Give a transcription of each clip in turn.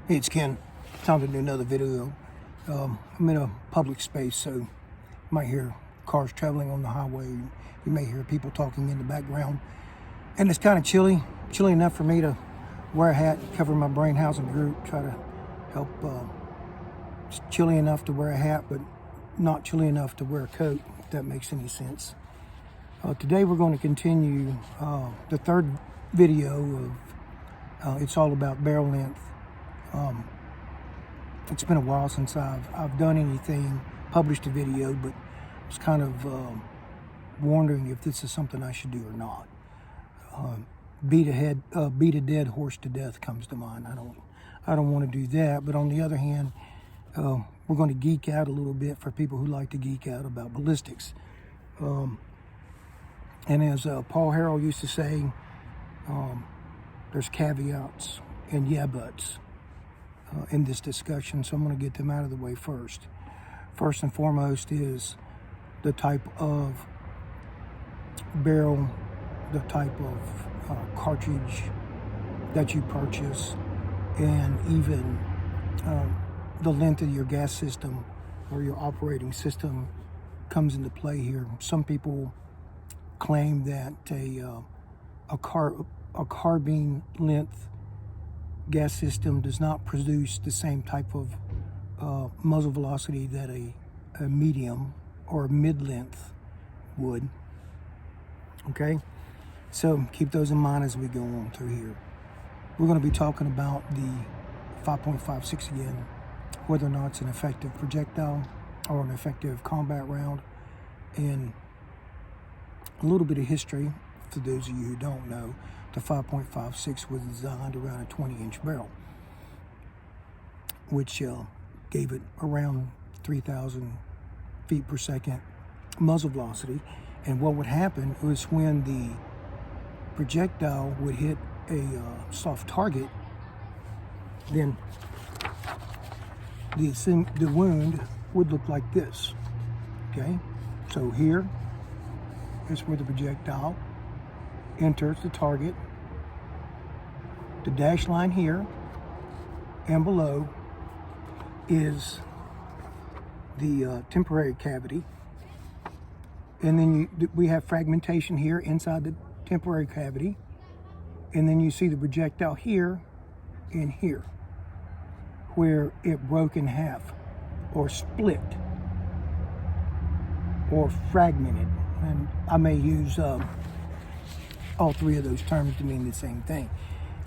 Hey, it's Ken. Time to do another video. I'm in a public space, so you might hear cars traveling on the highway. You may hear people talking in the background. And it's kind of chilly enough for me to wear a hat, cover my brain housing group, try to help. It's chilly enough to wear a hat, but not chilly enough to wear a coat, if that makes any sense. Today we're going to continue the third video of it's all about barrel length. It's been a while since I've done anything, published a video, but I was kind of wondering if this is something I should do or not. Beat a dead horse to death comes to mind. I don't want to do that, but on the other hand, we're going to geek out a little bit for people who like to geek out about ballistics. And as Paul Harrel used to say, there's caveats and yeah buts in this discussion, so I'm going to get them out of the way first. First and foremost is the type of barrel, the type of cartridge that you purchase, and even the length of your gas system or your operating system comes into play here. Some people claim that a carbine length gas system does not produce the same type of muzzle velocity that a medium or a mid-length would. Okay, so keep those in mind as we go on through here. We're going to be talking about the 5.56 again, whether or not it's an effective projectile or an effective combat round, and a little bit of history for those of you who don't know. The 5.56 was designed around a 20-inch barrel, which gave it around 3,000 feet per second muzzle velocity. And what would happen was when the projectile would hit a soft target, then the wound would look like this. Okay, so here is where the projectile enters the target. The dash line here and below is the temporary cavity, and then we have fragmentation here inside the temporary cavity, and then you see the projectile here and here where it broke in half or split or fragmented, and I may use all three of those terms to mean the same thing.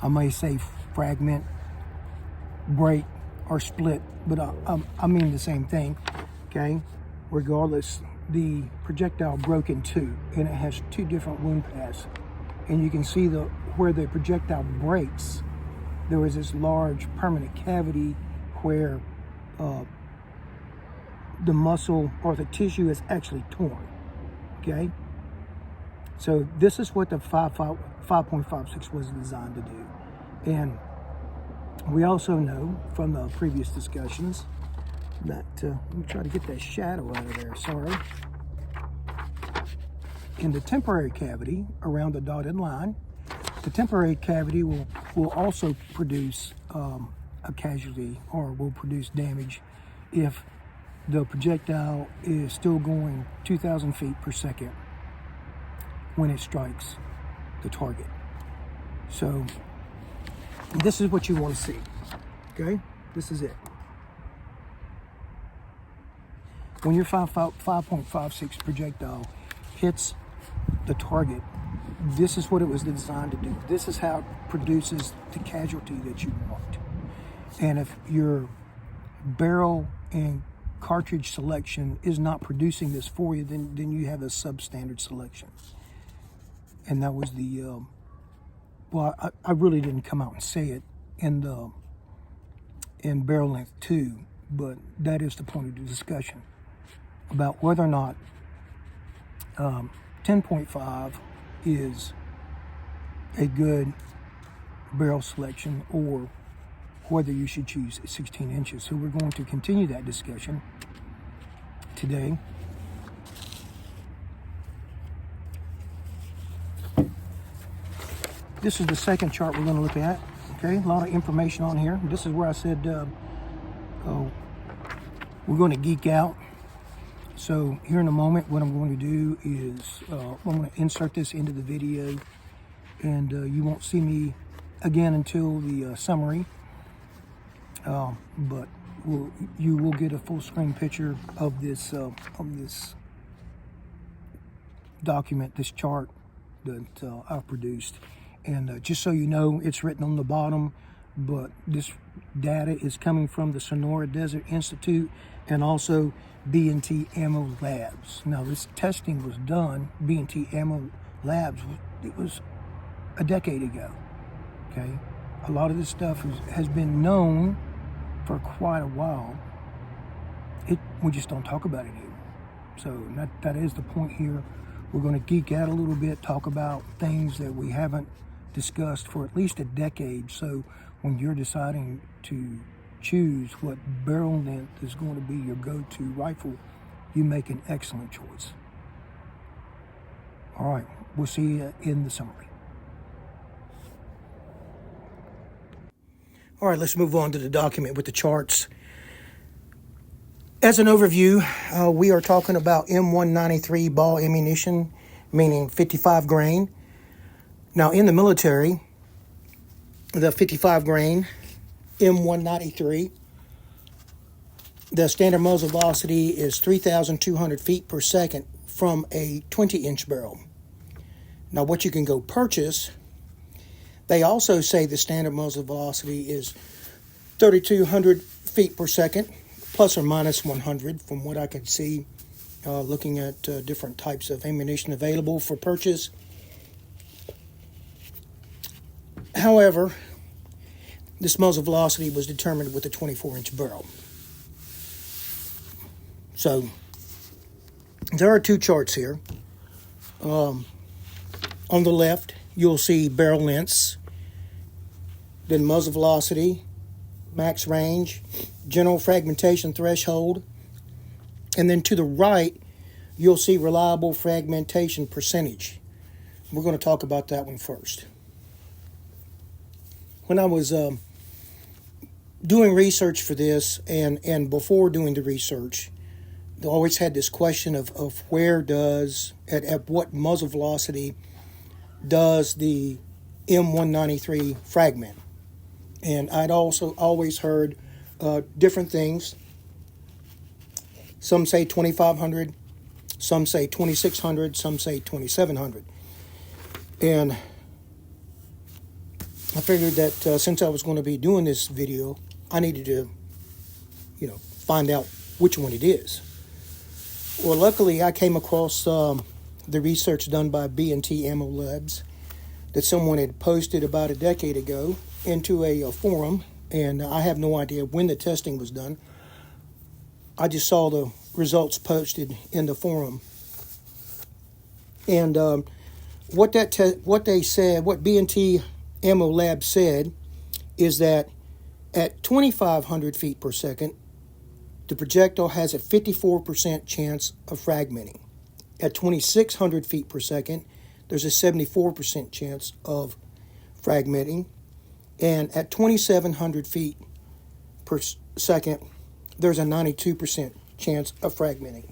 I may say fragment, break, or split, but I mean the same thing, okay? Regardless, the projectile broke in two, and it has two different wound paths. And you can see where the projectile breaks, there is this large permanent cavity where the muscle or the tissue is actually torn, okay? So this is what the 5.56 was designed to do. And we also know from the previous discussions that, let me try to get that shadow out of there, sorry. In the temporary cavity around the dotted line, the temporary cavity will also produce a casualty, or will produce damage if the projectile is still going 2,000 feet per second when it strikes the target. So this is what you want to see, okay? This is it. When your 5.56 projectile hits the target, this is what it was designed to do. This is how it produces the casualty that you want. And if your barrel and cartridge selection is not producing this for you, then you have a substandard selection. And that was the, well, I really didn't come out and say it in barrel length 2, but that is the point of the discussion about whether or not 10.5 is a good barrel selection, or whether you should choose 16 inches. So we're going to continue that discussion today. This is the second chart we're going to look at. Okay, a lot of information on here. This is where I said we're going to geek out. So here in a moment, what I'm going to do is I'm going to insert this into the video, and you won't see me again until the summary. But you will get a full screen picture of this document, this chart that I've produced. And just so you know, it's written on the bottom, but this data is coming from the Sonora Desert Institute and also B&T Ammo Labs. Now, this testing was done, B&T Ammo Labs, it was a decade ago, okay? A lot of this stuff has been known for quite a while. We just don't talk about it anymore. So that is the point here. We're going to geek out a little bit, talk about things that we haven't discussed for at least a decade. So when you're deciding to choose what barrel length is going to be your go-to rifle, you make an excellent choice. All right, we'll see you in the summary. All right, let's move on to the document with the charts. As an overview, we are talking about M193 ball ammunition, meaning 55 grain. Now, in the military, the 55 grain M193, the standard muzzle velocity is 3,200 feet per second from a 20-inch barrel. Now, what you can go purchase, they also say the standard muzzle velocity is 3,200 feet per second, plus or minus 100, from what I can see looking at different types of ammunition available for purchase. However, this muzzle velocity was determined with a 24-inch barrel. So, there are two charts here. On the left, you'll see barrel lengths, then muzzle velocity, max range, general fragmentation threshold, and then to the right, you'll see reliable fragmentation percentage. We're going to talk about that one first. When I was doing research for this, and before doing the research, I always had this question of where does, at what muzzle velocity does the M193 fragment? And I'd also always heard different things. Some say 2,500, some say 2,600, some say 2,700. And I figured that since I was going to be doing this video, I needed to, find out which one it is. Well, luckily, I came across the research done by B&T Ammo Labs that someone had posted about a decade ago into a forum, and I have no idea when the testing was done. I just saw the results posted in the forum. And what they said, what B&T Ammo Lab said, is that at 2,500 feet per second, the projectile has a 54% chance of fragmenting. At 2,600 feet per second, there's a 74% chance of fragmenting. And at 2,700 feet per second, there's a 92% chance of fragmenting.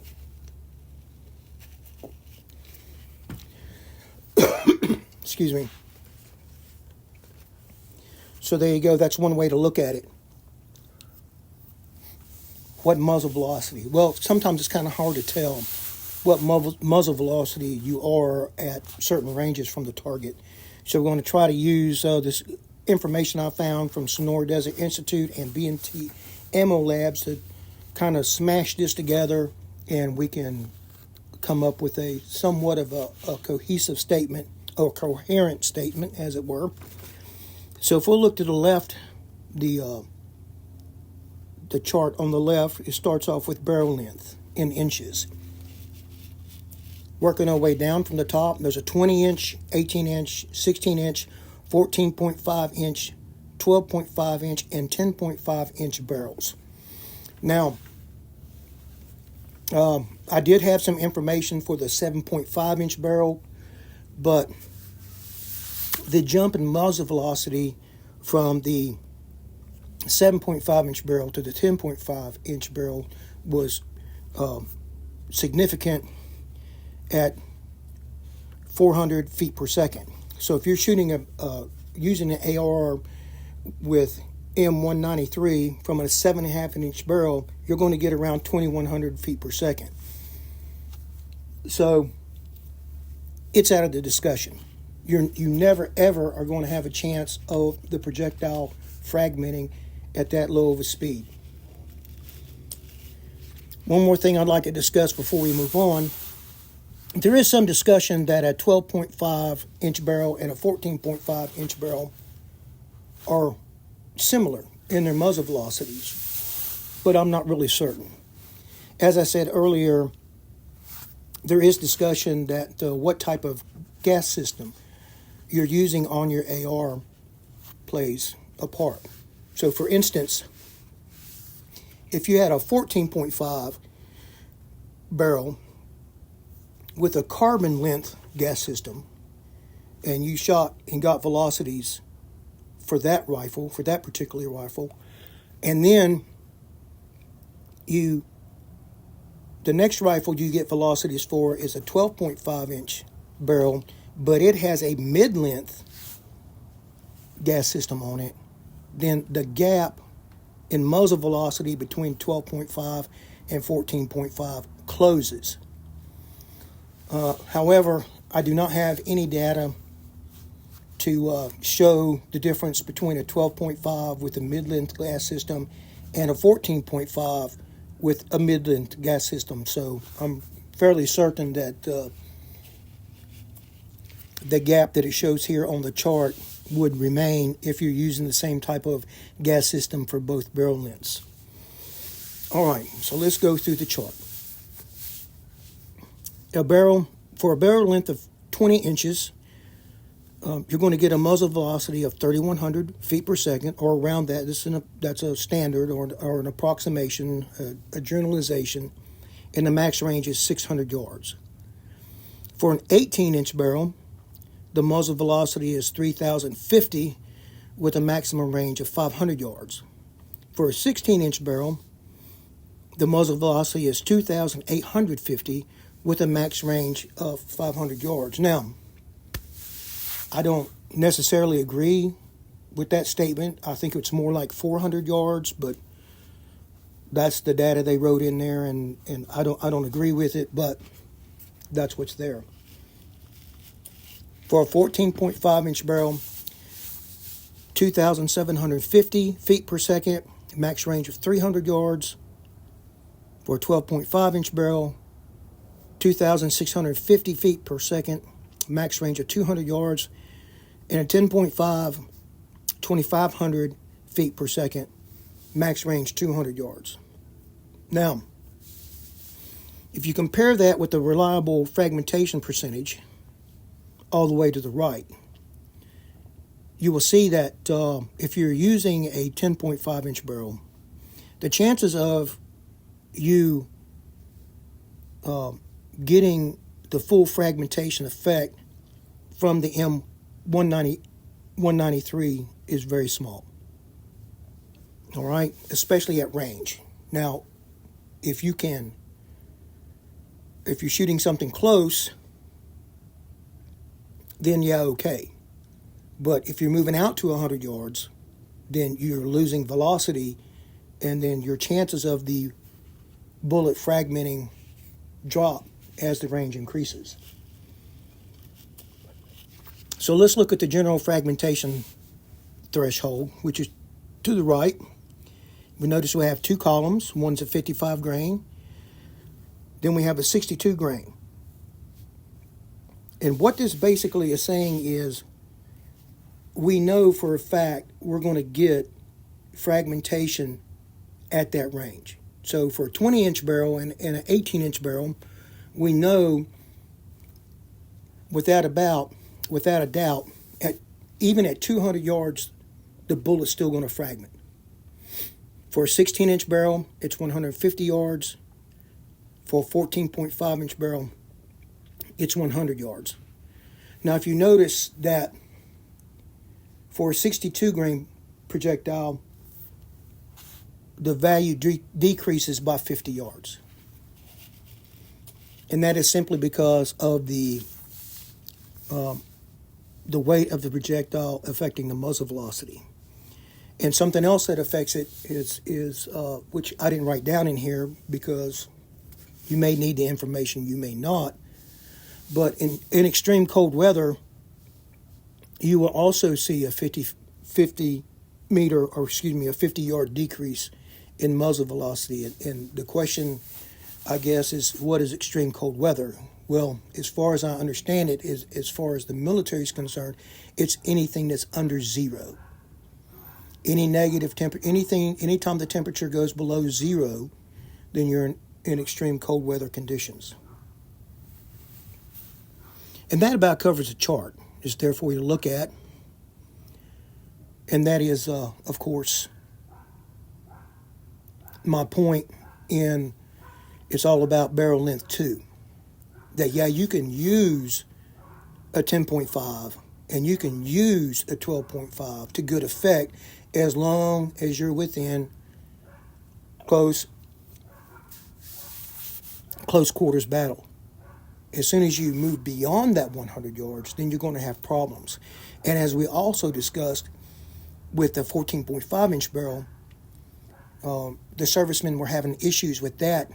Excuse me. So there you go. That's one way to look at it. What muzzle velocity? Well, sometimes it's kind of hard to tell what muzzle velocity you are at certain ranges from the target. So we're going to try to use this information I found from Sonora Desert Institute and B&T Ammo Labs to kind of smash this together, and we can come up with a somewhat of a cohesive statement, or coherent statement, as it were. So if we'll look to the left, the chart on the left, it starts off with barrel length in inches. Working our way down from the top, there's a 20-inch, 18-inch, 16-inch, 14.5-inch, 12.5-inch, and 10.5-inch barrels. Now, I did have some information for the 7.5-inch barrel, but the jump in muzzle velocity from the 7.5 inch barrel to the 10.5 inch barrel was significant at 400 feet per second. So if you're shooting using an AR with M193 from a 7.5 inch barrel, you're going to get around 2,100 feet per second. So it's out of the discussion. You never ever are going to have a chance of the projectile fragmenting at that low of a speed. One more thing I'd like to discuss before we move on. There is some discussion that a 12.5 inch barrel and a 14.5 inch barrel are similar in their muzzle velocities, but I'm not really certain. As I said earlier, there is discussion that what type of gas system you're using on your AR plays a part. So for instance, if you had a 14.5 barrel with a carbon length gas system and you shot and got velocities for that rifle, for that particular rifle, and then the next rifle you get velocities for is a 12.5 inch barrel, but it has a mid-length gas system on it, then the gap in muzzle velocity between 12.5 and 14.5 closes. However, I do not have any data to show the difference between a 12.5 with a mid-length gas system and a 14.5 with a mid-length gas system. So I'm fairly certain that the gap that it shows here on the chart would remain if you're using the same type of gas system for both barrel lengths. All right, so let's go through the chart. For a barrel length of 20 inches, you're going to get a muzzle velocity of 3,100 feet per second, or around that. That's a standard or an approximation, a generalization, and the max range is 600 yards. For an 18-inch barrel, the muzzle velocity is 3,050 with a maximum range of 500 yards. For a 16-inch barrel, the muzzle velocity is 2,850 with a max range of 500 yards. Now, I don't necessarily agree with that statement. I think it's more like 400 yards, but that's the data they wrote in there, and I don't agree with it, but that's what's there. For a 14.5 inch barrel, 2,750 feet per second, max range of 300 yards. For a 12.5 inch barrel, 2,650 feet per second, max range of 200 yards. And a 10.5, 2,500 feet per second, max range 200 yards. Now, if you compare that with the reliable fragmentation percentage all the way to the right, you will see that if you're using a 10.5 inch barrel, the chances of you getting the full fragmentation effect from the M193 is very small. All right, especially at range. Now, if you're shooting something close, then yeah, okay. But if you're moving out to 100 yards, then you're losing velocity, and then your chances of the bullet fragmenting drop as the range increases. So let's look at the general fragmentation threshold, which is to the right. We notice we have two columns. One's a 55 grain. Then we have a 62 grain. And what this basically is saying is we know for a fact we're going to get fragmentation at that range. So for a 20-inch barrel and an 18-inch barrel, we know without a doubt, even at 200 yards, the bullet's still going to fragment. For a 16-inch barrel, it's 150 yards. For a 14.5-inch barrel, it's 100 yards. Now, if you notice that for a 62 grain projectile, the value decreases by 50 yards. And that is simply because of the weight of the projectile affecting the muzzle velocity. And something else that affects it is which I didn't write down in here because you may need the information, you may not. But in extreme cold weather, you will also see a 50 yard decrease in muzzle velocity. And the question, I guess, is what is extreme cold weather? Well, as far as I understand it, as far as the military is concerned, it's anything that's under zero. Any negative anytime the temperature goes below zero, then you're in extreme cold weather conditions. And that about covers the chart. It's there for you to look at. And that is, of course, my point in it's all about barrel length too. That, yeah, you can use a 10.5 and you can use a 12.5 to good effect as long as you're within close quarters battle. As soon as you move beyond that 100 yards, then you're going to have problems. And as we also discussed with the 14.5 inch barrel, the servicemen were having issues with that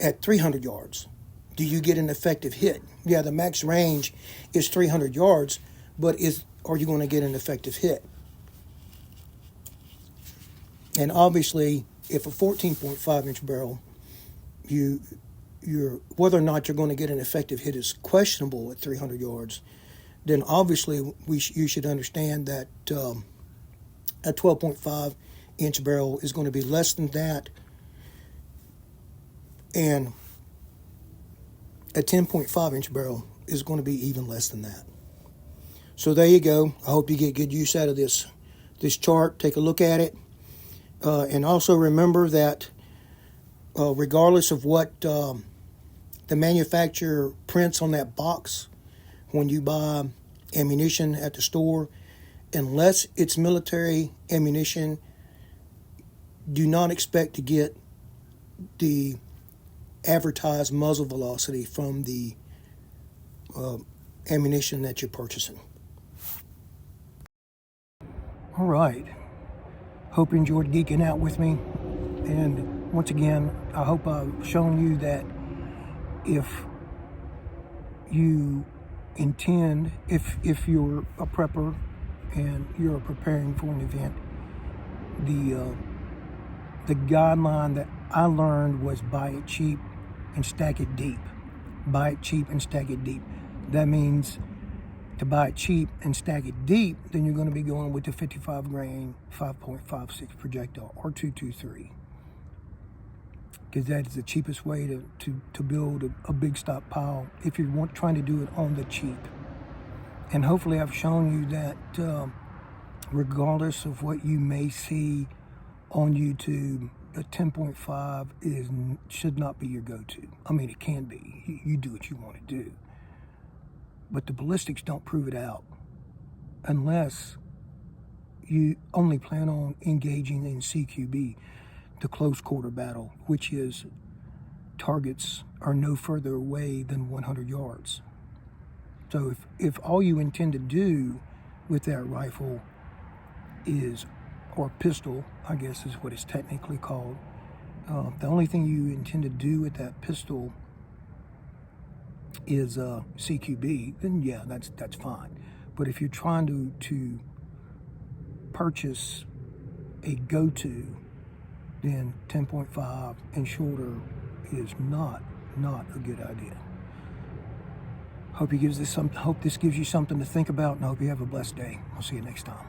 at 300 yards. Do you get an effective hit? Yeah, the max range is 300 yards, but are you going to get an effective hit? And obviously, if a 14.5 inch barrel, whether or not you're going to get an effective hit is questionable at 300 yards, then obviously you should understand that a 12.5 inch barrel is going to be less than that, and a 10.5 inch barrel is going to be even less than that. So there you go. I hope you get good use out of this chart. Take a look at it. And also remember that regardless of what the manufacturer prints on that box when you buy ammunition at the store, unless it's military ammunition, do not expect to get the advertised muzzle velocity from the ammunition that you're purchasing. All right. Hope you enjoyed geeking out with me. And once again, I hope I've shown you that if you intend, if you're a prepper and you're preparing for an event, the guideline that I learned was buy it cheap and stack it deep. Buy it cheap and stack it deep. That means to buy it cheap and stack it deep, then you're going to be going with the 55 grain 5.56 projectile or 223. Because that is the cheapest way to build a big stockpile if you're trying to do it on the cheap. And hopefully I've shown you that regardless of what you may see on YouTube, a 10.5 should not be your go-to. I mean, it can be. You do what you want to do. But the ballistics don't prove it out unless you only plan on engaging in CQB, the close quarter battle, which is targets are no further away than 100 yards. So if all you intend to do with that rifle is, or pistol, I guess is what it's technically called, the only thing you intend to do with that pistol is CQB, then yeah, that's fine. But if you're trying to purchase a go-to, then 10.5 and shorter is not a good idea. Hope this gives you something to think about, and I hope you have a blessed day. I'll see you next time.